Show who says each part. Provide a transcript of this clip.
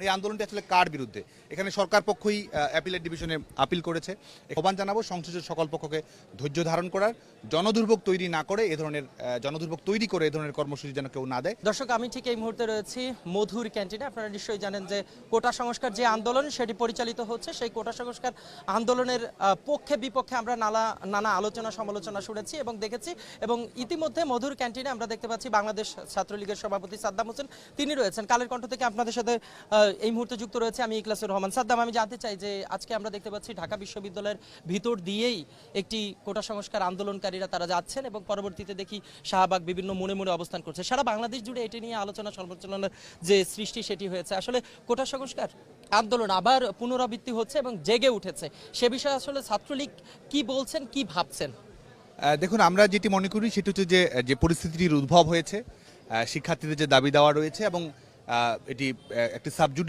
Speaker 1: এই আন্দোলনটি আসলে কার বিরুদ্ধে? এখানে সরকার পক্ষই অ্যাপিলেট ডিভিশনে আপিল করেছে। আহ্বান জানাবো সংশ্লিষ্ট সকল পক্ষকে ধৈর্য ধারণ করার, জনদুর্ভোগ তৈরি না করে এ ধরনের জনদুর্ভোগ তৈরি করে এ ধরনের কর্মসূচি যেন কেউ না দেয়।
Speaker 2: দর্শক, আমি ঠিক এই মুহূর্তে রয়েছি মধুর ক্যান্টিনে। আপনারা নিশ্চয়ই জানেন যে কোটা সংস্কার যে আন্দোলন সেটি পরিচালিত হচ্ছে, সেই কোটা সংস্কার আন্দোলনের পক্ষে বিপক্ষে আমরা নানা আলোচনা সমালোচনা শুনেছি এবং দেখেছি। এবং ইতিমধ্যে মধুর ক্যান্টিনে আমরা দেখতে পাচ্ছি বাংলাদেশ ছাত্রলীগের সভাপতি সাদ্দাম হোসেন, তিনি রয়েছেন। কালের কণ্ঠ থেকে আপনাদের সাথে এই মুহূর্তে যুক্ত রয়েছে আমি ইখলাসুর রহমান। সাদ্দাম, আমি জানতে চাই যে আজকে আমরা দেখতে পাচ্ছি ঢাকা বিশ্ববিদ্যালয়ের ভিতর দিয়েই একটি কোটা সংস্কার আন্দোলনকারীরা তারা যাচ্ছেন এবং পরবর্তীতে দেখি শাহবাগ বিভিন্ন মোড়ে মোড়ে অবস্থান করছে। সারা বাংলাদেশ জুড়ে এটি নিয়ে আলোচনা সমালোচনার যে সৃষ্টি সেটি হয়েছে। আসলে কোটা সংস্কার আন্দোলন আবার পুনরাবৃত্তি হচ্ছে এবং জেগে উঠেছে, সে বিষয়ে আসলে ছাত্রলীগ কি বলছেন, কি ভাবছেন?
Speaker 1: দেখুন, আমরা যেটি মনে করি সেটি হচ্ছে যে পরিস্থিতির উদ্ভব হয়েছে, শিক্ষার্থীদের যে দাবি দেওয়া রয়েছে এবং এটি একটি সাবজুডিশিয়াল